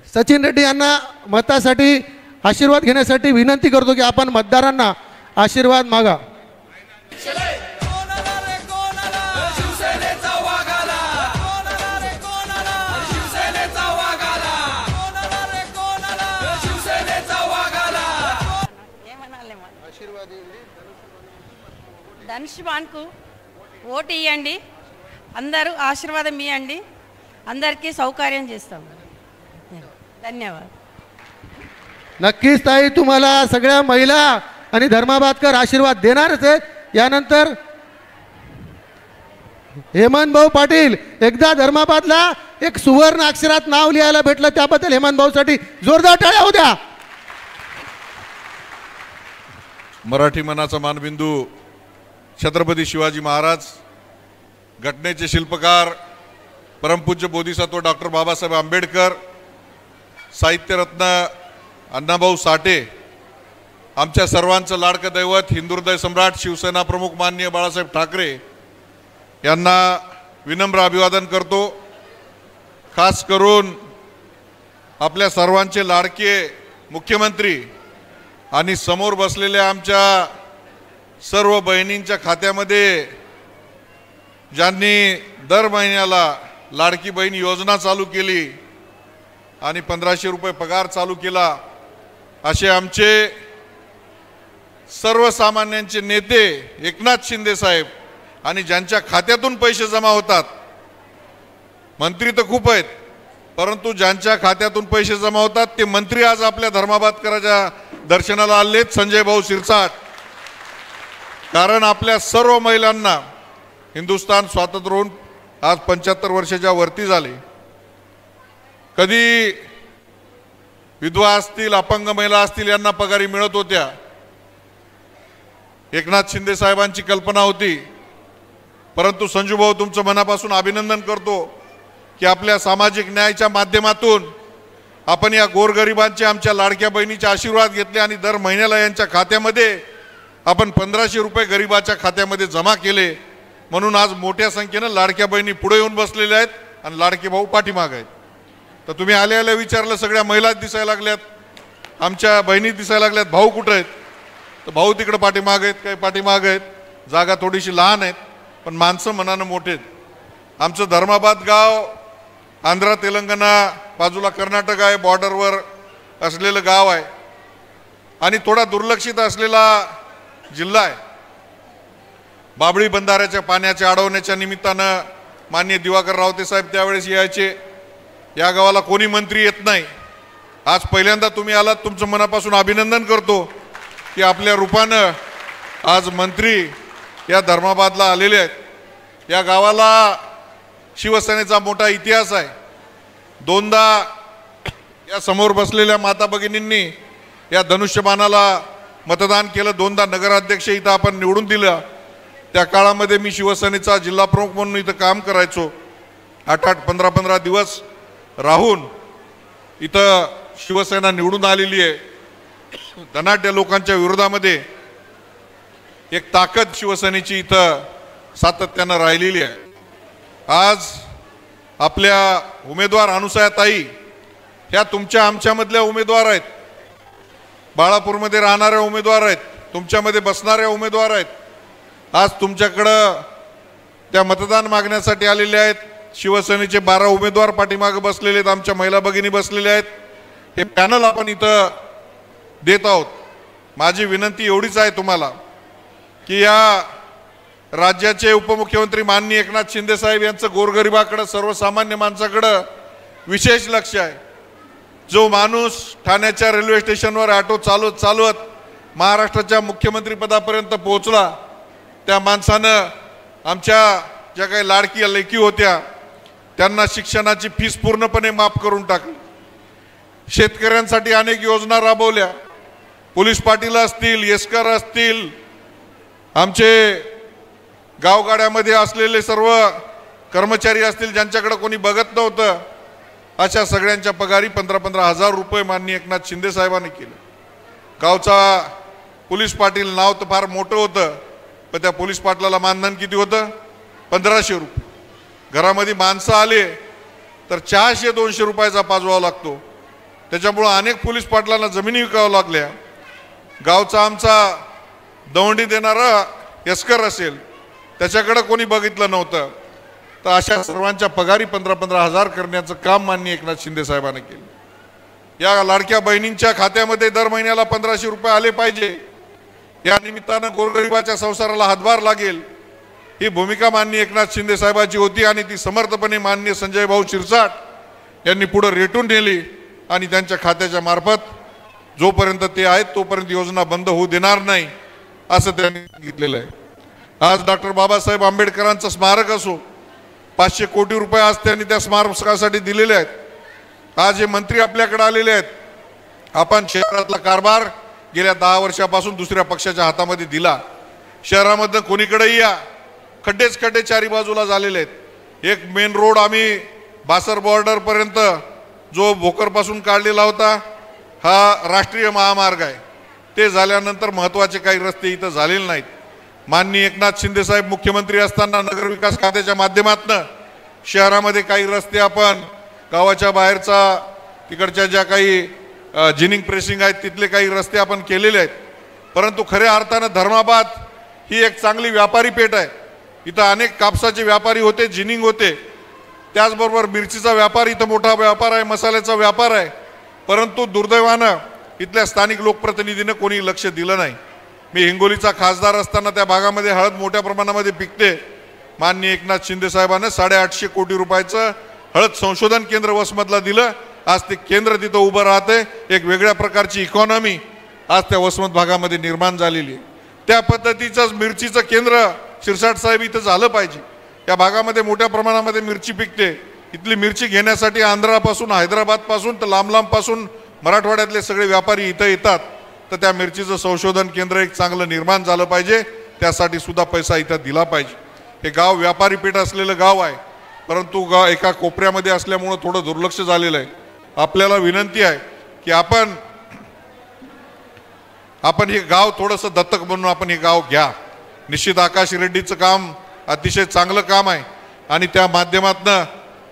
सचिन रेड्डी यांना मतासाठी आशीर्वाद घेण्यासाठी विनंती करतो की आपण मतदारांना आशीर्वाद मागा। ధనుష్మాన్కు ఓటు ఇవ్వండి, అందరూ ఆశీర్వాదం ఇవ్వండి, అందరికీ సౌకర్యం చేస్తాం। धन्यवाद। नक्कीच ताई तुम्हाला सगळ्या महिला आणि धर्माबादकर आशीर्वाद देणारच आहे। यानंतर हेमंत भाऊ पाटील, एकदा धर्माबादला एक सुवर्ण अक्षरात नाव लिहायला भेटलं त्याबद्दल हेमंत भाऊसाठी जोरदार टाळ्या होऊ द्या। मराठी मनाचा मानबिंदू छत्रपती शिवाजी महाराज, घटनेचे शिल्पकार परमपूज्य बोधिसत्व डॉक्टर बाबासाहेब आंबेडकर, साहित्यरत्न अण्णाभाऊ साठे, आमच्या सर्वांचं लाडकं दैवत हिंदुहृदय सम्राट शिवसेना प्रमुख माननीय बाळासाहेब ठाकरे यांना विनम्र अभिवादन करतो। खास करून आपल्या सर्वांचे लाडके मुख्यमंत्री आणि समोर बसलेल्या आमच्या सर्व बहिणींच्या खात्यामध्ये ज्यांनी दर महिन्याला लाडकी बहीण योजना चालू केली आणि 1500 रुपये पगार चालू केला, असे आमचे सर्वसामान्यांचे नेते एकनाथ शिंदे साहेब आणि ज्यांच्या खात्यातून पैसे जमा होतात, मंत्री तर खूप आहेत परंतु ज्यांच्या खात्यातून पैसे जमा होतात ते मंत्री आज आपल्या धर्माबादकरांच्या दर्शनाला आलेत, संजय भाऊ शिरसाट। कारण आपल्या सर्व महिलांना हिंदुस्थान स्वातंत्र्य होऊन आज 75 वर्षाच्या वरती झाले। कधी विधवा असतील, अपंग महिला असतील यांना पगारी मिळत होत्या। एकनाथ शिंदे साहेबांची कल्पना होती, परंतु संजू भाऊ तुमचं मनापासून अभिनंदन करतो की आपल्या सामाजिक न्यायाच्या माध्यमातून आपण या गोरगरिबांचे आमच्या लाडक्या बहिणीचे आशीर्वाद घेतले आणि दर महिन्याला यांच्या खात्यामध्ये आपण 1500 रुपये गरिबाच्या खात्यामध्ये जमा केले। म्हणून आज मोठ्या संख्येने लाडक्या बहिणी पुढे येऊन बसलेल्या आहेत आणि लाडके भाऊ पाठीमागे आहेत। तर तुम्ही आल्या विचारलं, सगळ्या महिला दिसायला लागल्यात, आमच्या बहिणी दिसायला लागल्यात, भाऊ कुठे आहेत? तर भाऊ तिकडे पाठीमागे आहेत, काही पाठीमागे आहेत, जागा थोडीशी लहान आहेत पण माणसं मनानं मोठे आहेत। आमचं धर्माबाद गाव आंध्र तेलंगणा बाजूला कर्नाटक आहे, बॉर्डरवर असलेलं गाव आहे आणि थोडा दुर्लक्षित असलेला जिल्हा आहे। बाबळी बंधाऱ्याच्या पाण्याच्या अडवण्याच्या निमित्तानं माननीय दिवाकर रावते साहेब त्यावेळेस यायचे। या गावाला कोणी मंत्री येत नाही, आज पहिल्यांदा तुम्ही आलात, तुमचं मनापासून अभिनंदन करतो की आपल्या रूपानं आज मंत्री या धर्माबादला आलेले आहेत। या गावाला शिवसेनेचा मोठा इतिहास आहे। दोनदा या समोर बसलेल्या माता भगिनींनी या धनुष्यबाणाला मतदान केलं, दोनदा नगराध्यक्ष इथं आपण निवडून दिलं। त्या काळामध्ये मी शिवसेनेचा जिल्हा प्रमुख म्हणून इथं काम करायचो। 8-8, 15-15 दिवस राहून इथं शिवसेना निवडून आलेली आहे। धनाढ्य लोकांच्या विरोधामध्ये एक ताकद शिवसेनेची इथं सातत्यानं राहिलेली आहे। आज आपल्या उमेदवार अनुसयाताई ह्या तुमच्या आमच्यामधल्या उमेदवार आहेत, बाळापूरमध्ये राहणाऱ्या उमेदवार आहेत, तुमच्यामध्ये बसणाऱ्या उमेदवार आहेत। आज तुमच्याकडं त्या मतदान मागण्यासाठी आलेले आहेत। शिवसेनेचे 12 उमेदवार पाठीमागे बसलेले आहेत, आमच्या महिला भगिनी बसलेल्या आहेत। हे पॅनल आपण इथं देत आहोत। माझी विनंती एवढीच आहे तुम्हाला की या राज्याचे उपमुख्यमंत्री माननीय एकनाथ शिंदे साहेब यांचं गोरगरिबाकडे, सर्वसामान्य माणसाकडे विशेष लक्ष आहे। जो माणूस ठाण्याच्या रेल्वे स्टेशनवर ऑटो चालवत महाराष्ट्राच्या मुख्यमंत्री पदापर्यंत पोहोचला, त्या माणसानं आमच्या ज्या काही लाडकी लेकी होत्या त्यांना शिक्षणाची फीस पूर्णपणे माफ करून टाकली। शेतकऱ्यांसाठी अनेक योजना राबवल्या, पोलीस पाटील असतील, येसकर असतील, आमचे गावगाड्यामध्ये असलेले सर्व कर्मचारी असतील ज्यांच्याकडे कोणी बघत नव्हतं, अशा सगळ्यांच्या पगारी 15-15 हजार रुपये माननीय एकनाथ शिंदे साहेबांनी केले। गावचा पोलीस पाटील नाव तर फार मोठं होतं पण त्या पोलीस पाटलाला मानधन किती होतं? 1500 रुपये। घरामध्ये माणसं आले तर 400-200 रुपयाचा पाजवावा लागतो। त्याच्यामुळं अनेक पोलीस पाटलांना जमिनी विकाव्या लागल्या. गावचा आमचा दवंडी देणारा यस्कर असेल त्याच्याकडे कोणी बघितलं नव्हतं. तर अशा सर्वांच्या पगारी 15-15 हजार करण्याचं काम माननीय एकनाथ शिंदे साहेबांनी केलं. या लाडक्या बहिणींच्या खात्यामध्ये दर महिन्याला 1500 रुपये आले पाहिजे. या निमित्तानं गोरगरिबाच्या संसाराला हातभार लागेल ही भूमिका माननीय एकनाथ शिंदे साहेबांची होती आणि ती समर्थपणे माननीय संजय भाऊ शिरसाट यांनी पुढे रेटून नेली आणि त्यांच्या खात्याच्या मार्फत जोपर्यंत ते आहेत तोपर्यंत योजना बंद होऊ देणार नाही असं त्यांनी सांगितलेलं आहे. आज डॉक्टर बाबासाहेब आंबेडकरांचं स्मारक असो 500 कोटी रुपये आज त्यांनी त्या स्मारकासाठी दिलेले आहेत. आज हे मंत्री आपल्याकडे आलेले आहेत. आपण शहरातला कारभार गेल्या 10 वर्षापासून दुसऱ्या पक्षाच्या हातामध्ये दिला. शहरामध्ये कोणीकडेही या खड्डेच खड्डे चारी बाजूला झालेले आहेत. एक मेन रोड आम्ही बासर बॉर्डरपर्यंत जो भोकरपासून काढलेला होता हा राष्ट्रीय महामार्ग आहे. ते झाल्यानंतर महत्त्वाचे काही रस्ते इथं झालेले नाहीत. माननीय एकनाथ शिंदे साहेब मुख्यमंत्री असताना नगरविकास खात्याच्या माध्यमातून शहरामध्ये काही रस्ते आपण गावाच्या बाहेरचा तिकडच्या ज्या काही जिनिंग प्रेसिंग आहेत तिथले काही रस्ते आपण केलेले आहेत. परंतु खऱ्या अर्थानं धर्माबाद ही एक चांगली व्यापारी पेठ आहे. इथं अनेक कापसाचे व्यापारी होते, जिनिंग होते, त्याचबरोबर मिरचीचा व्यापार इथं मोठा व्यापार आहे, मसाल्याचा व्यापार आहे. परंतु दुर्दैवानं इथल्या स्थानिक लोकप्रतिनिधीनं कोणी लक्ष दिलं नाही. मी हिंगोलीचा खासदार असताना त्या भागामध्ये हळद मोठ्या प्रमाणामध्ये पिकते. माननीय एकनाथ शिंदे साहेबांनं 850 कोटी रुपयाचं हळद संशोधन केंद्र वसमतला दिलं. आज ते केंद्र तिथं उभं राहते. एक वेगळ्या प्रकारची इकॉनॉमी आज त्या वसमत भागामध्ये निर्माण झालेली आहे. त्या पद्धतीचंच मिरचीचं केंद्र शिरसाट साहेब इथं झालं पाहिजे. या भागामध्ये मोठ्या प्रमाणामध्ये मिरची पिकते. इथली मिरची घेण्यासाठी आंध्रापासून हैदराबादपासून तर लांब लांबपासून मराठवाड्यातले सगळे व्यापारी इथं येतात. तर त्या मिरचीचं संशोधन केंद्र एक चांगलं निर्माण झालं पाहिजे. त्यासाठी सुद्धा पैसा इथं दिला पाहिजे. हे गाव व्यापारी पेठ असलेलं गाव आहे, परंतु गाव एका कोपऱ्यामध्ये असल्यामुळं थोडं दुर्लक्ष झालेलं आहे. आपल्याला विनंती आहे की आपण हे गाव थोडंसं दत्तक म्हणून आपण हे गाव घ्या. निश्चित आकाश रेड्डीचं काम अतिशय चांगलं काम आहे आणि त्या माध्यमातून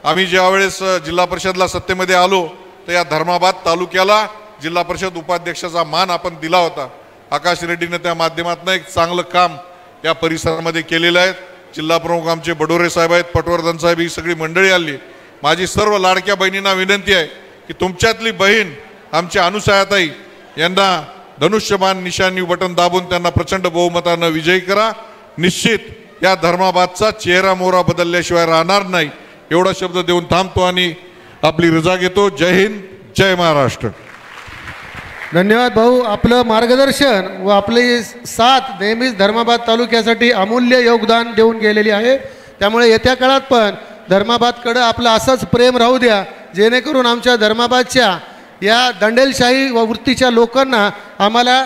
आम्ही ज्यावेळेस जिल्हा परिषदला सत्तेमध्ये आलो तर या धर्माबाद तालुक्याला जिल्हा परिषद उपाध्यक्षाचा मान आपण दिला होता. आकाश रेड्डीनं त्या माध्यमातून एक चांगलं काम या परिसरामध्ये केलेलं आहे. जिल्हा प्रमुख आमचे बडोरे साहेब आहेत, पटवर्धन साहेब, ही सगळी मंडळी आली. माझी सर्व लाडक्या बहिणींना विनंती आहे की तुमच्यातली बहीण आमच्या अनुसयाताई यांना धनुष्यबाण निशाणी बटन दाबून त्यांना प्रचंड बहुमतानं विजयी करा. निश्चित या धर्माबादचा चेहरा मोहरा बदलल्याशिवाय राहणार नाही. एवढा शब्द देऊन थांबतो आणि आपली रजा घेतो. जय हिंद, जय महाराष्ट्र. धन्यवाद भाऊ. आपलं मार्गदर्शन व आपली साथ नेहमीच धर्माबाद तालुक्यासाठी अमूल्य योगदान देऊन गेलेली आहे. त्यामुळे येत्या काळात पण धर्माबादकडं आपलं असंच प्रेम राहू द्या, जेणेकरून आमच्या धर्माबादच्या या दंडेलशाही व वृत्तीच्या लोकांना आम्हाला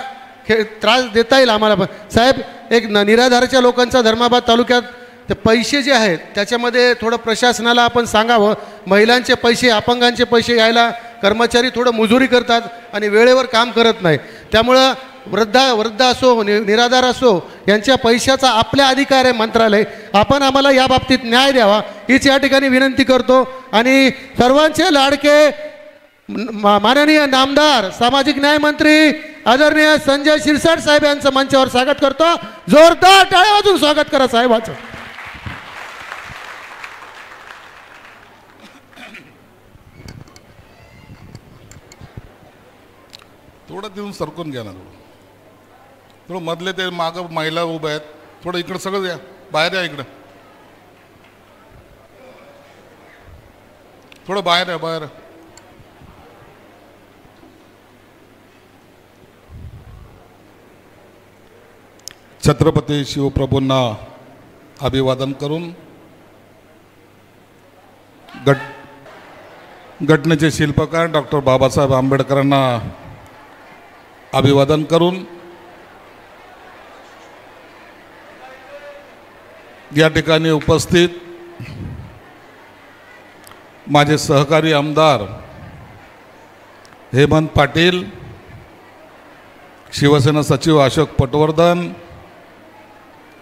त्रास देता येईल. आम्हाला पण साहेब एक निराधारच्या लोकांचा धर्माबाद तालुक्यात ते पैसे जे आहेत त्याच्यामध्ये थोडं प्रशासनाला आपण सांगावं. महिलांचे पैसे, अपंगांचे पैसे यायला कर्मचारी थोडं मुजुरी करतात आणि वेळेवर काम करत नाही. त्यामुळं वृद्ध असो निराधार असो यांच्या पैशाचा आपल्या अधिकार आहे मंत्रालय. आपण आम्हाला या बाबतीत न्याय द्यावा हीच या ठिकाणी विनंती करतो. आणि सर्वांचे लाडके माननीय नामदार सामाजिक न्याय मंत्री आदरणीय संजय शिरसाट साहेब यांचं मंचावर स्वागत करतो. जोरदार टाळ्या वाजून स्वागत करा साहेबाचं. थोडं देऊन सरकून घ्या ना. थोडं मधले ते मागं महिला उभ्या आहेत, थोडं इकडं सगळं या, बाहेर या, इकडं थोडं बाहेर या, बाहेर. छत्रपती शिवप्रभूंना अभिवादन करून घटनेचे शिल्पकार डॉक्टर बाबासाहेब आंबेडकरांना अभिवादन करून या ठिकाणी उपस्थित माझे सहकारी आमदार हेमंत पाटील, शिवसेना सचिव अशोक पटवर्धन,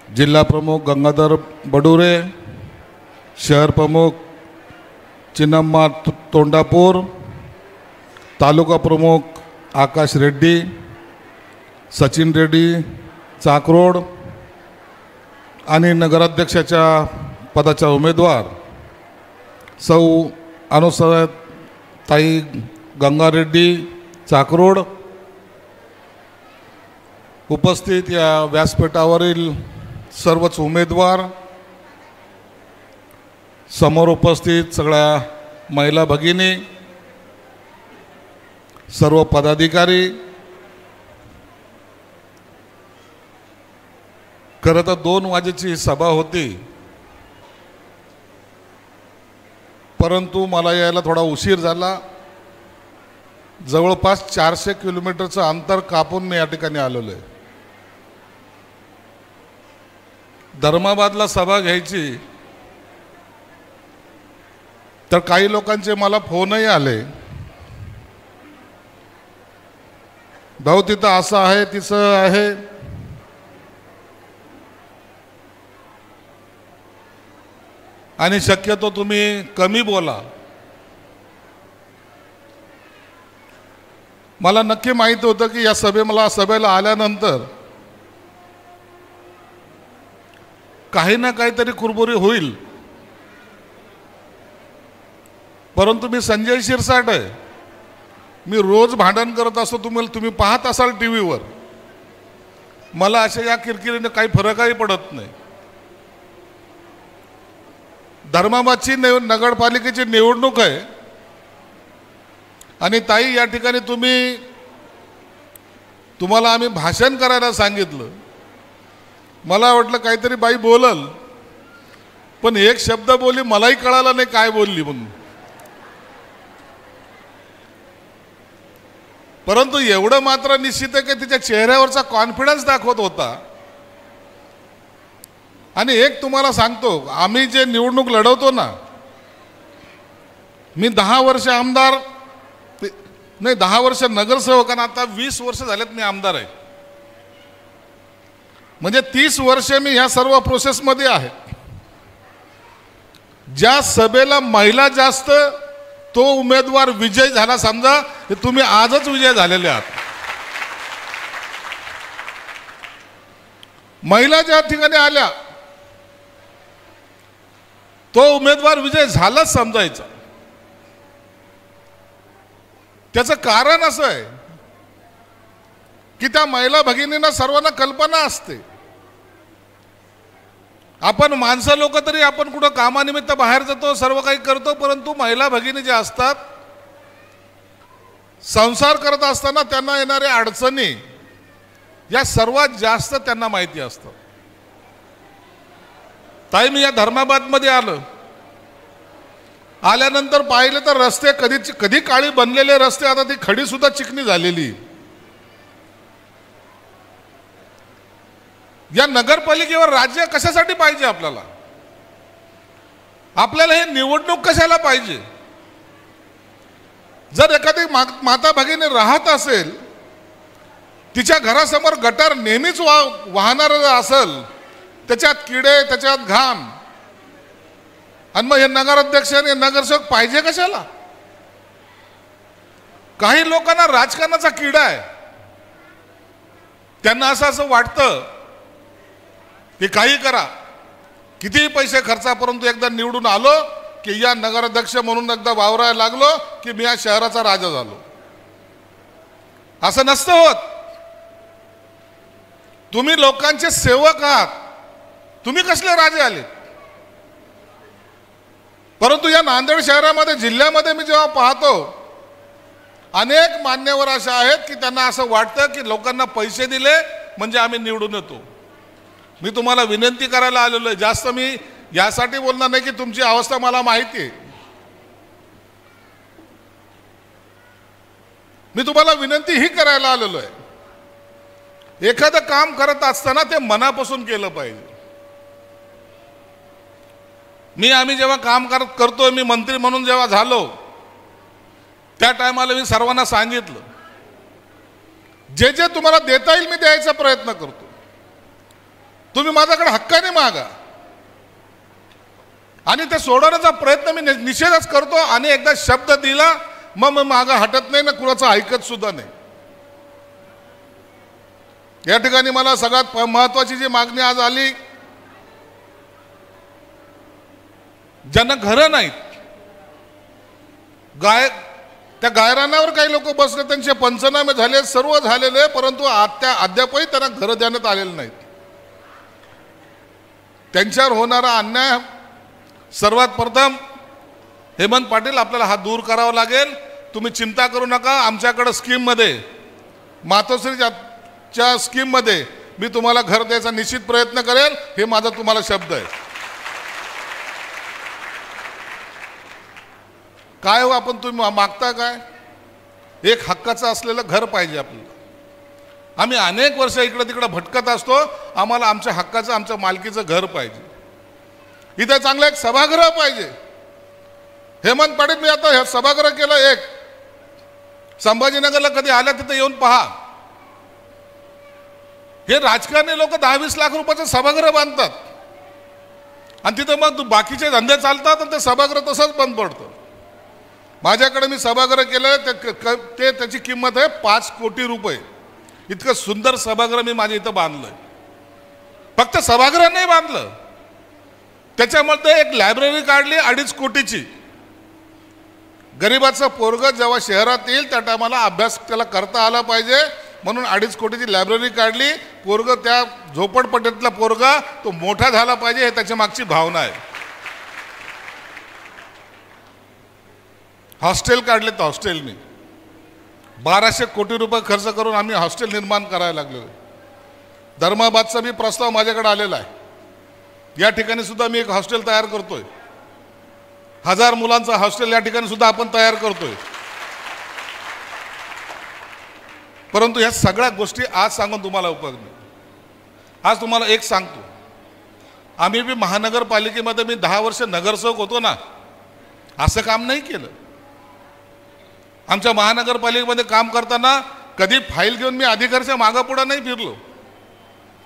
जिल्हा प्रमुख गंगाधर बडोरे, शहर प्रमुख चिन्नम्मा तोंडापूर, तालुका प्रमुख आकाश रेड्डी, सचिन रेड्डी चाकरोड आणि नगराध्यक्षाच्या पदाच्या उमेदवार सौ अनुसयाताई गंगा रेड्डी चाकरोड, उपस्थित या व्यासपीठावरील सर्वच उमेदवार, समोर उपस्थित सगळ्या महिला भगिनी, सर्व पदाधिकारी, खरं तर 2 वाजेची सभा होती, परंतु मला यायला थोडा उशीर झाला. जवळपास 400 किलोमीटरचं अंतर कापून मी या ठिकाणी आलेलो आहे. धर्माबादला सभा घ्यायची तर काही लोकांचे मला फोनही आले, भाऊ तिथं असं आहे तिचं आहे. आणि शक्यतो तुम्ही कमी बोला. मला नक्की माहिती होतं की या सभेला आल्यानंतर काही ना काहीतरी कुरबुरी होईल, परंतु मी संजय शिरसाट आहे. मी रोज भांडण करत असतो, तुम्ही पाहत असाल टीव्हीवर. मला अशा या किरकिरीने काही फरकही पडत नाही. धर्माबादची नगरपालिकेची निवडणूक आहे आणि ताई या ठिकाणी तुम्हाला आम्ही भाषण करायला सांगितलं. मला वाटलं काहीतरी बाई बोलल, पण एक शब्द बोलली, मलाही कळालं नाही काय बोलली म्हणून. परंतु एवढं मात्र निश्चित आहे की तिच्या चेहऱ्यावरचा कॉन्फिडन्स दाखवत होता. आणि एक तुम्हाला सांगतो, आम्ही जे निवडणूक लढवतो ना, मी 10 वर्ष आमदार नाही, 10 वर्ष नगरसेवक आणि आता 20 वर्ष झालेत मी आमदार आहे. म्हणजे 30 वर्ष मी ह्या सर्व प्रोसेसमध्ये आहे. ज्या सभेला महिला जास्त तो उमेदवार विजय झाला समजा, हे तुम्ही आजच विजय झालेले आहात. महिला ज्या ठिकाणी आल्या तो उमेदवार विजय झालाच समजायचा. त्याचं कारण असं आहे की त्या महिला भगिनींना सर्वांना कल्पना असते. आपण माणसं लोक तरी आपण कुठं कामानिमित्त बाहेर जातो, सर्व काही करतो, परंतु महिला भगिनी ज्या असतात संसार करत असताना त्यांना येणाऱ्या अडचणी या सर्वात जास्त त्यांना माहिती असतं. ताई मी या धर्माबादमध्ये आल्यानंतर पाहिलं तर रस्ते कधी काळी बनलेले रस्ते आता ती खडी सुद्धा चिकनी झालेली. या नगरपालिकेवर राज्य कशासाठी पाहिजे आपल्याला? आपल्याला हे निवडणूक कशाला पाहिजे? जर एखादी माता भगिनी राहत असेल, तिच्या घरासमोर गटार नेहमीच वाहणार असेल, त्याच्यात किडे, त्याच्यात घाण, आणि मग हे नगराध्यक्ष आणि नगरसेवक पाहिजे कशाला? काही लोकांना राजकारणाचा किडा आहे. त्यांना असं वाटतं की काही करा, कितीही पैसे खर्चा, परंतु एकदा निवडून आलो की या नगराध्यक्ष म्हणून एकदा वावरायला लागलो की मी या शहराचा राजा झालो. असं नसतं होत. तुम्ही लोकांचे सेवक आहात, तुम्ही कसले राजे आले? परंतु या नांदेड शहरामध्ये, जिल्ह्यामध्ये मी जेव्हा पाहतो, अनेक मान्यवर असे आहेत की त्यांना असं वाटतं की लोकांना पैसे दिले म्हणजे आम्ही निवडून येतो. मी तुम्हाला विनंती करायला आलेलो आहे. जास्त मी यासाठी बोलणार नाही की तुमची अवस्था मला माहिती आहे. मी तुम्हाला विनंती ही करायला आलेलो आहे, एखादं काम करत असताना ते मनापासून केलं पाहिजे. आम्ही जेव्हा काम करतोय, मी मंत्री म्हणून जेव्हा झालो त्या टायमाला मी सर्वांना सांगितलं, जे जे तुम्हाला देता येईल मी द्यायचा प्रयत्न करतो, तुम्ही माझ्याकडे हक्काने मागा. आणि ते सोडवण्याचा प्रयत्न मी निषेधच करतो. आणि एकदा शब्द दिला मग मागं हटत नाही ना, कुणाचं ऐकत सुद्धा नाही. या ठिकाणी मला सगळ्यात महत्वाची जी मागणी आज आली, ज्यांना घरं नाहीत, त्या गायरानावर काही लोक बसले, त्यांचे पंचनामे झाले, सर्व झालेले, परंतु अद्यापही त्यांना घरं देण्यात आलेले नाहीत. त्यांच्यावर होणारा अन्याय सर्वात प्रथम हेमंत पाटील आपल्याला हा दूर करावा लागेल. तुम्ही चिंता करू नका, आमच्याकडे स्कीममध्ये मातोश्रीच्या स्कीममध्ये मी तुम्हाला घर द्यायचा निश्चित प्रयत्न करेल, हे माझा तुम्हाला शब्द आहे. काय हो आपण तुम्ही मागता काय? एक हक्काचं असलेलं घर पाहिजे आपल्याला. आम्ही अनेक वर्ष इकडे तिकडे भटकत असतो, आम्हाला आमच्या हक्काचं आमच्या मालकीचं घर पाहिजे. इथे चांगलं एक सभागृह पाहिजे. हेमंत पाटील मी आता हे सभागृह केलं, एक संभाजीनगरला कधी आल्या तिथे येऊन पहा. हे राजकारणी लोक 10-20 लाख रुपयाचं सभागृह बांधतात आणि तिथं मग बाकीचे धंदे चालतात आणि ते सभागृह तसंच बंद पडतं. माझ्याकडे मी सभागृह केलं, ते त्याची किंमत आहे 5 कोटी रुपये. इतकं सुंदर सभागृह मी माझ्या इथं बांधलंय. फक्त सभागृह नाही बांधलं, त्याच्यामध्ये एक लायब्ररी काढली 2.5 कोटीची. गरिबाचं पोरग जेव्हा शहरात येईल त्या टायमाला अभ्यास त्याला करता आला पाहिजे म्हणून 2.5 कोटीची लायब्ररी काढली. पोरग त्या झोपडपट्टीतला पोरगा तो मोठा झाला पाहिजे, हे त्याच्या मागची भावना आहे. हॉस्टेल काढले, तर हॉस्टेल मी 1200 कोटी रुपये खर्च करून आम्ही हॉस्टेल निर्माण करायला लागलो. धर्माबादचा मी प्रस्ताव माझ्याकडे आलेला आहे. या ठिकाणी सुद्धा मी एक हॉस्टेल तयार करतोय. 1000 मुलांचं हॉस्टेल या ठिकाणी सुद्धा आपण तयार करतोय. परंतु ह्या सगळ्या गोष्टी आज सांगून तुम्हाला उपयोग नाही. आज तुम्हाला एक सांगतो, आम्ही बी महानगरपालिकेमध्ये मी 10 वर्ष नगरसेवक होतो ना, असं काम नाही केलं. आमच्या महानगरपालिकेमध्ये काम करताना कधी फाईल घेऊन मी अधिकाऱ्याच्या मागं पुढं नाही फिरलो.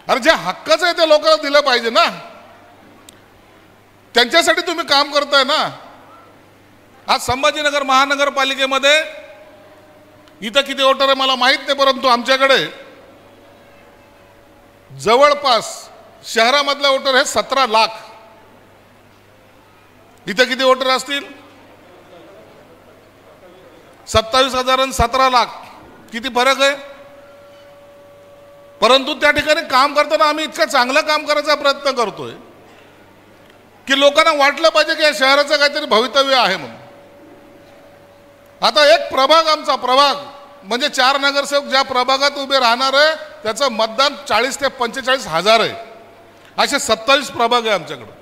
अरे जे हक्काचं आहे ते लोकांना दिलं पाहिजे ना, त्यांच्यासाठी तुम्ही काम करताय ना. आज संभाजीनगर महानगरपालिकेमध्ये इथं किती वोटर आहे मला माहीत नाही, परंतु आमच्याकडे जवळपास शहरामधला वोटर आहे 17 लाख. इथं किती वोटर असतील? 27,000 आणि 17 लाख, किती फरक आहे. परंतु त्या ठिकाणी काम करताना आम्ही इतकं चांगलं काम करायचा प्रयत्न करतोय की लोकांना वाटलं पाहिजे की या शहराचं काहीतरी भवितव्य आहे म्हणून. आता एक प्रभाग, आमचा प्रभाग म्हणजे 4 नगरसेवक ज्या प्रभागात उभे राहणार आहे त्याचं मतदान 40 ते 45 हजार आहे. असे 27 प्रभाग आहे आमच्याकडे.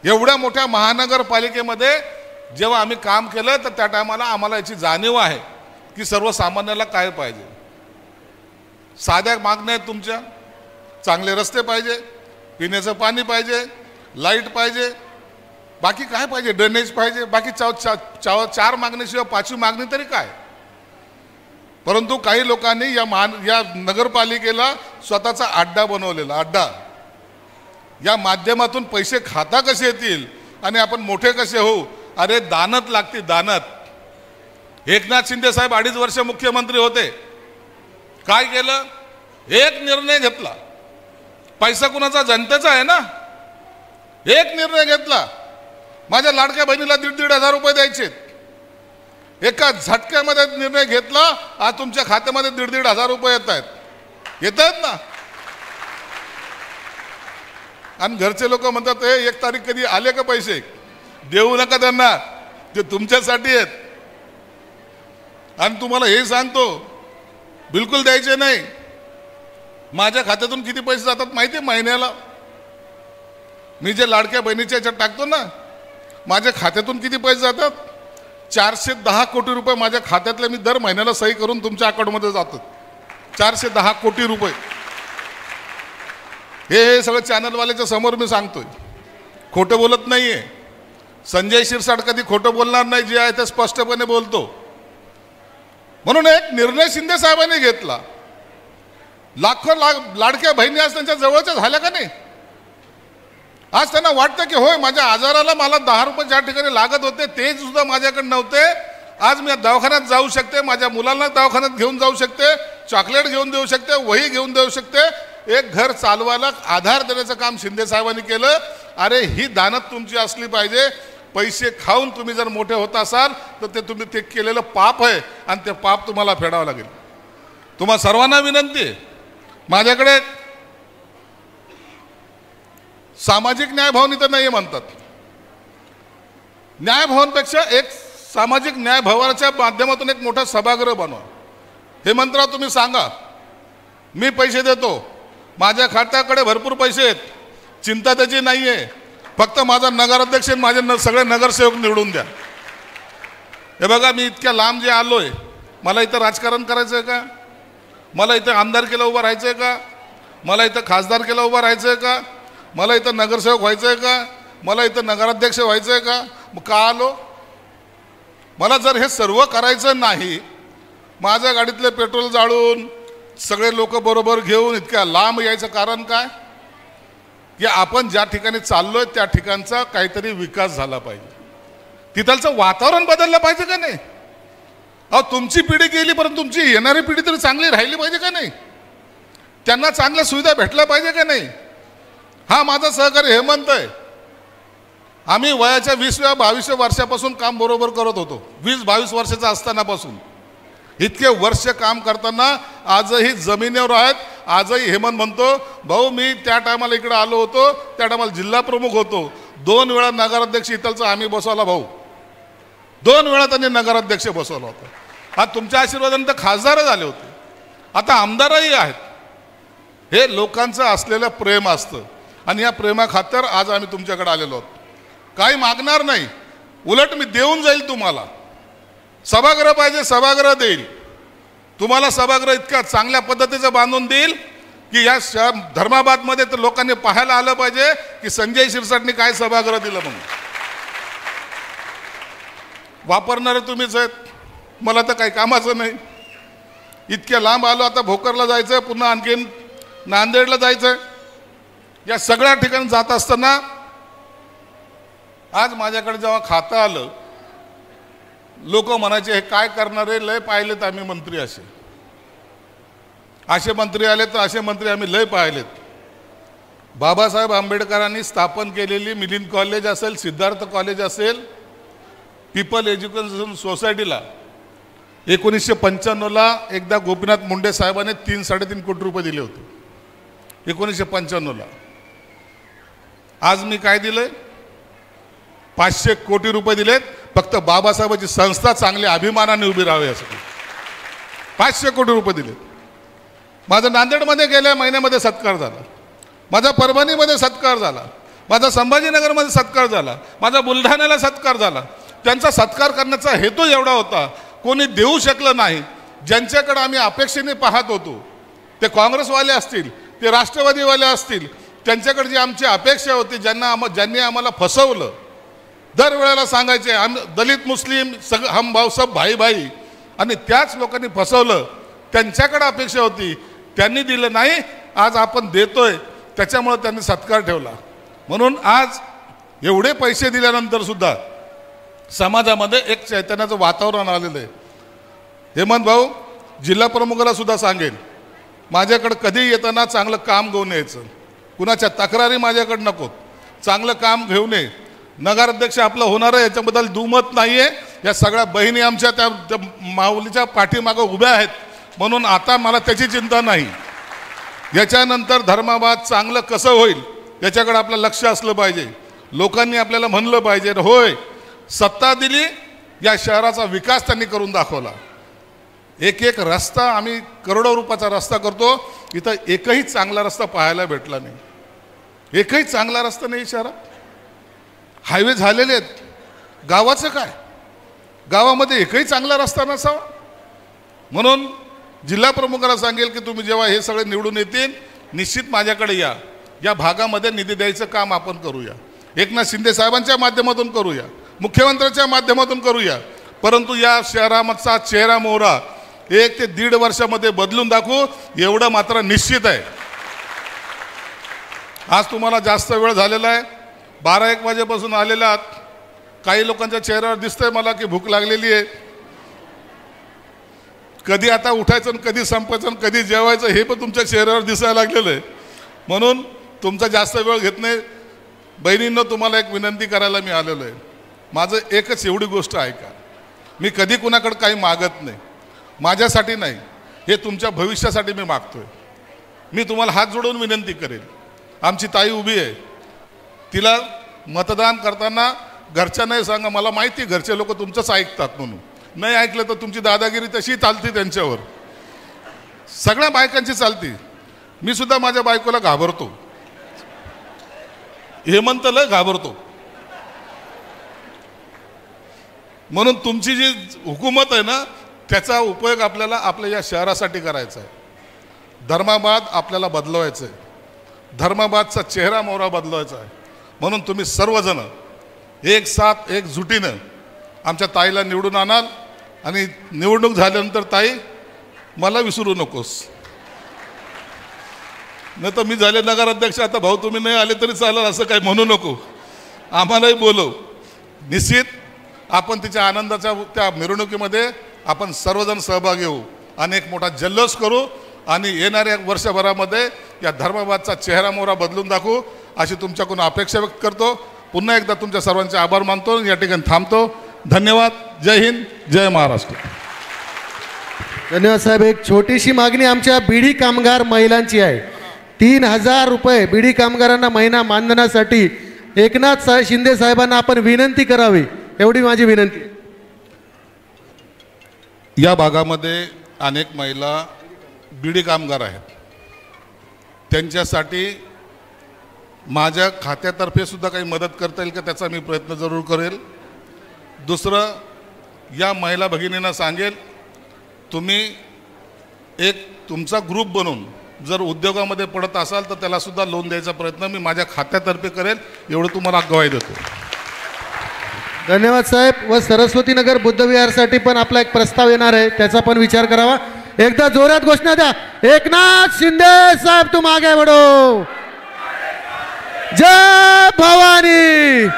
एवढ्या मोठ्या महानगरपालिकेमध्ये जेव्हा आम्ही काम केलं तर त्या टायमाला आम्हाला याची जाणीव आहे की सर्वसामान्याला काय पाहिजे. साध्या मागण्या आहेत तुमच्या, चांगले रस्ते पाहिजे, पिण्याचं पाणी पाहिजे, लाईट पाहिजे, बाकी काय पाहिजे, ड्रेनेज पाहिजे, बाकी 4 मागणीशिवाय 5वी मागणी तरी काय. परंतु काही लोकांनी या नगरपालिकेला स्वतःचा अड्डा बनवलेला. अड्डा, या माध्यमातून पैसे खाता कसे येतील आणि आपण मोठे कसे होऊ. अरे दानत लागते, दानत. एकनाथ शिंदे साहेब 2.5 वर्ष मुख्यमंत्री होते. काय केलं? एक निर्णय घेतला. पैसा कुणाचा? जनतेचा आहे ना. एक निर्णय घेतला, माझ्या लाडक्या बहिणीला 1,500 रुपये द्यायचे. एका झटक्यामध्ये निर्णय घेतला. आज तुमच्या खात्यामध्ये 1,500 रुपये येत आहेत ना. आणि घरचे लोक म्हणतात 1 तारीख कधी आले का पैसे? देऊ नका त्यांना, ते तुमच्यासाठी आहेत. आणि तुम्हाला हे सांगतो, बिलकुल द्यायचे नाही. माझ्या खात्यातून किती पैसे जातात माहिती आहे महिन्याला? मी जे लाडक्या बहिणीच्या याच्यात टाकतो ना, माझ्या खात्यातून किती पैसे जातात? 410 कोटी रुपये माझ्या खात्यातले मी दर महिन्याला सही करून तुमच्या अकाउंटमध्ये जातात. 410 कोटी रुपये. हे सगळं चॅनलवाल्याच्या समोर मी सांगतोय, खोटं बोलत नाहीये. संजय शिरसाट कधी खोटं बोलणार नाही, जे आहे ते स्पष्टपणे बोलतो. म्हणून एक निर्णय शिंदे साहेबांनी घेतला. लाखो लाडक्या बहिणी आज त्यांच्या जवळच्या झाल्या का नाही? आज त्यांना वाटतं की होय, माझ्या आजाराला मला 10 रुपये ज्या ठिकाणी लागत होते ते सुद्धा माझ्याकडे नव्हते आज मी दवाखान्यात जाऊ शकते, माझ्या मुलांना दवाखान्यात घेऊन जाऊ शकते, चॉकलेट घेऊन देऊ शकते, वही घेऊन देऊ शकते, एक घर चालवायला आधार देण्याचं काम शिंदे साहेबांनी केलं. अरे ही दानत तुमची असली पाहिजे. पैसे खाऊन तुम्ही जर मोठे होत असाल तर ते तुम्ही ते केलेलं पाप आहे आणि ते पाप तुम्हाला फेडावं लागेल. तुम्हा सर्वांना विनंती आहे, माझ्याकडे सामाजिक न्यायभवन इथं नाही म्हणतात, न्यायभवनपेक्षा एक सामाजिक न्यायभवनाच्या माध्यमातून एक मोठा सभागृह बनवा. हेमंतराव तुम्ही सांगा, मी पैसे देतो, माझ्या खात्याकडे भरपूर पैसे आहेत, चिंता त्याची नाही आहे, फक्त माझा नगराध्यक्ष माझे सगळे नगरसेवक निवडून द्या. हे बघा, मी इतक्या लांब जे आलोय, मला इथं राजकारण करायचं आहे का? मला इथं आमदारकीला उभं राहायचं आहे का? मला इथं खासदारकीला उभं राहायचं आहे का? मला इथं नगरसेवक व्हायचं आहे का? मला इथं नगराध्यक्ष व्हायचं आहे का? मग का आलो? मला जर हे सर्व करायचं नाही, माझ्या गाडीतले पेट्रोल जाळून सगळे लोक बरोबर घेऊन इतक्या लांब यायचं कारण काय? की आपण ज्या ठिकाणी चाललोय त्या ठिकाणचा काहीतरी विकास झाला पाहिजे, तिथलचं वातावरण बदललं पाहिजे का नाही? अहो, तुमची पिढी गेली, परंतु तुमची येणारी पिढी तरी चांगली राहिली पाहिजे का नाही? त्यांना चांगल्या सुविधा भेटल्या पाहिजे का नाही? हा माझा सहकारी हेमंत आहे. आम्ही वयाच्या 20व्या-22व्या वर्षापासून काम बरोबर करत होतो, 20-22 वर्षाचा असतानापासून. इतके वर्ष काम करताना आजही जमिनीवर आहेत. आजही हेमंत म्हणतो, भाऊ मी त्या टायमाला इकडे आलो होतो, त्या टायमाला जिल्हा प्रमुख होतो, 2 वेळा नगराध्यक्ष इथलचा आम्ही बसवला भाऊ, 2 वेळा त्यांनी नगराध्यक्ष बसवला होता. हा तुमच्या आशीर्वादाने तर खासदार झाले होते, आता आमदारही आहेत. हे लोकांचं असलेलं प्रेम असतं आणि या प्रेमाखातर आज आम्ही तुमच्याकडे आलेलो आहोत. काही मागणार नाही, उलट मी देऊन जाईल तुम्हाला. सभागृह पाहिजे, सभागृह देईल तुम्हाला. सभागृह इतक्या चांगल्या पद्धतीचं बांधून देईल की या धर्माबादमध्ये तर लोकांनी पाहायला आलं पाहिजे की संजय शिरसाटनी काय सभागृह दिलं म्हणून. वापरणारे तुम्हीच आहेत, मला तर काही कामाचं नाही. इतक्या लांब आलो, आता भोकरला जायचं, पुन्हा आणखीन नांदेडला जायचं. या सगळ्या ठिकाणी जात असताना आज माझ्याकडे जेव्हा खातं आलं, लोक म्हणायचे हे काय करणारे, लय पाहिलेत आम्ही मंत्री, असे मंत्री आलेत तर असे मंत्री आम्ही लय पाहिलेत. बाबासाहेब आंबेडकरांनी स्थापन केलेली मिलिंद कॉलेज असेल, सिद्धार्थ कॉलेज असेल, पीपल एज्युकेशन सोसायटीला 1995ला एकदा गोपीनाथ मुंडे साहेबांनी 3-3.5 कोटी रुपये दिले होते 1995ला. आज मी काय दिलंय? 500 कोटी रुपये दिलेत, फक्त बाबासाहेबांची संस्था चांगली अभिमानाने उभी राहावी यासाठी 500 कोटी रुपये दिलेत. माझा नांदेडमध्ये गेल्या महिन्यामध्ये सत्कार झाला, माझा परभणीमध्ये सत्कार झाला, माझा संभाजीनगरमध्ये सत्कार झाला, माझा बुलढाण्याला सत्कार झाला. त्यांचा सत्कार करण्याचा हेतू एवढा होता, कोणी देऊ शकलं नाही. ज्यांच्याकडे आम्ही अपेक्षेने पाहत होतो, ते काँग्रेसवाले असतील, ते राष्ट्रवादीवाले असतील, त्यांच्याकडे जी आमची अपेक्षा होती, ज्यांनी आम्हाला फसवलं, दरवेळेला सांगायचे आम्ही दलित मुस्लिम हम भाऊ सब भाई भाई, आणि त्याच लोकांनी फसवलं. त्यांच्याकडे अपेक्षा होती, त्यांनी दिलं नाही. आज आपण देतोय, त्याच्यामुळे त्यांनी सत्कार ठेवला. म्हणून आज एवढे पैसे दिल्यानंतर सुद्धा समाजामध्ये एक चैतन्याचं वातावरण आलेलं आहे. हेमंत भाऊ, जिल्हा प्रमुखाला सुद्धा सांगेन, माझ्याकडे कधी येताना चांगलं काम घेऊन यायचं, कुणाच्या तक्रारी माझ्याकडे नको, चांगलं काम घेऊन ये. नगराध्यक्ष आपलं होणार आहे याच्याबद्दल दुमत नाही आहे. या सगळ्या बहिणी आमच्या त्या माऊलीच्या पाठीमागं उभ्या आहेत, म्हणून आता मला त्याची चिंता नाही. याच्यानंतर धर्माबाद चांगलं कसं होईल याच्याकडे आपलं लक्ष असलं पाहिजे. लोकांनी आपल्याला म्हणलं पाहिजे, होय सत्ता दिली, या शहराचा विकास त्यांनी करून दाखवला. एक एक रस्ता आम्ही करोडो रुपयाचा रस्ता करतो, इथं एकही चांगला रस्ता पाहायला भेटला नाही. एकही चांगला रस्ता नाही शहरात. हायवे झालेले आहेत, गावाचं काय, गावामध्ये एकही चांगला रस्ता नसावा. म्हणून जिल्हा प्रमुखाला सांगेल की तुम्ही जेव्हा हे सगळे निवडून येतील, निश्चित माझ्याकडे या. या भागामध्ये निधी द्यायचं काम आपण करूया, एकनाथ शिंदे साहेबांच्या माध्यमातून करूया, मुख्यमंत्र्यांच्या माध्यमातून करूया. परंतु या शहराचा चेहरा मोहरा 1 ते 1.5 वर्षामध्ये बदलून दाखवू, एवढं मात्र निश्चित आहे. आज तुम्हाला जास्त वेळ झालेला आहे, 12-1 वाजेपासून आलेला आहात. काही लोकांच्या चेहऱ्यावर दिसतंय मला की भूक लागलेली आहे. कधी आता उठायचं आणि कधी संपायचं आणि कधी जेवायचं हे पण तुमच्या चेहऱ्यावर दिसायला लागलेलं आहे. म्हणून तुमचा जास्त वेळ घेत नाही. बहिणींनो, तुम्हाला एक विनंती करायला मी आलेलो आहे. माझं एकच एवढी गोष्ट ऐका, मी कधी कुणाकडे काही मागत नाही, माझ्यासाठी नाही, हे तुमच्या भविष्यासाठी मी मागतोय. मी तुम्हाला हात जोडून विनंती करेन. आमची ताई उभी आहे, तिला मतदान करताना घरच्या नाही सांगा, मला माहिती घरचे लोक तुमचंच ऐकतात म्हणून. नाही ऐकलं तर तुमची दादागिरी तशी चालती त्यांच्यावर, सगळ्या बायकांची चालती. मी सुद्धा माझ्या बायकोला घाबरतो, हेमंतला घाबरतो. म्हणून तुमची जी हुकूमत आहे ना, त्याचा उपयोग आपल्याला आपल्या या शहरासाठी करायचा आहे. धर्माबाद आपल्याला बदलवायचं आहे, धर्माबादचा चेहरा मोहरा बदलवायचा आहे. म्हणून तुम्ही सर्वजण एक साथ एकजुटीनं आमच्या ताईला निवडून आणाल. आणि निवडणूक झाल्यानंतर ताई मला विसरू नकोस. नाही तर मी झाले नगराध्यक्ष, आता भाऊ तुम्ही नाही आले तरी चालेल असं काही म्हणू नको, आम्हालाही बोलव. निश्चित आपण तिच्या आनंदाच्या त्या मिरवणुकीमध्ये आपण सर्वजण सहभागी होऊ आणि एक मोठा जल्लोष करू आणि येणाऱ्या वर्षभरामध्ये या धर्माबादचा चेहरा मोहरा बदलून दाखवू अशी तुमच्याकडून अपेक्षा व्यक्त करतो. पुन्हा एकदा तुमच्या सर्वांचे आभार मानतो, या ठिकाणी थांबतो. धन्यवाद. जय हिंद, जय महाराष्ट्र. धन्यवाद साहेब. एक छोटीशी मागणी आमच्या बीडी कामगार महिलांची आहे. 3000 रुपये बीडी कामगारांना महिना मानधनासाठी एकनाथ शिंदे साहेबांना आपण विनंती करावी, एवढी माझी विनंती. या भागामध्ये अनेक महिला बीडी कामगार आहेत, त्यांच्यासाठी माझ्या खात्यातर्फे सुद्धा काही मदत करता येईल का त्याचा मी प्रयत्न जरूर करेल. दुसरं, या महिला भगिनींना सांगेल, तुम्ही एक तुमचा ग्रुप बनवून जर उद्योगामध्ये पडत असाल तर त्याला सुद्धा लोन द्यायचा प्रयत्न मी माझ्या खात्यातर्फे करेल, एवढं तुम्हाला ग्वाही देतो. धन्यवाद साहेब. व सरस्वतीनगर बुद्धविहारसाठी पण आपला एक प्रस्ताव येणार आहे, त्याचा पण विचार करावा. एकदा जोरात घोषणा द्या, एकनाथ शिंदे साहेब तुम आगे बढ़ो. जय भवानी.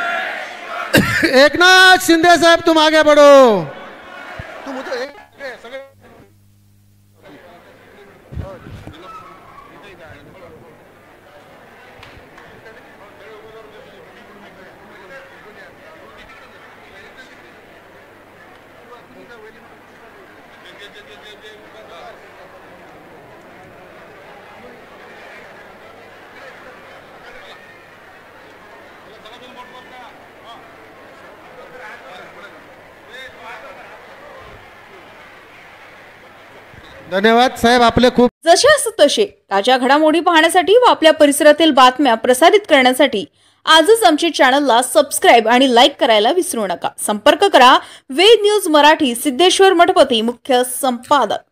एकनाथ शिंदे साहेब तुम आगे बढ़ो. धन्यवाद साहेब, आपले खूप. जशास तसे ताज्या घडामोडी पाहण्यासाठी व आपल्या परिसरातील बातम्या प्रसारित करण्यासाठी आजच आमच्या चॅनलला सबस्क्राइब आणि लाईक करायला विसरू नका. संपर्क करा वेद न्यूज मराठी, सिद्धेश्वर मठपती, मुख्य संपादक.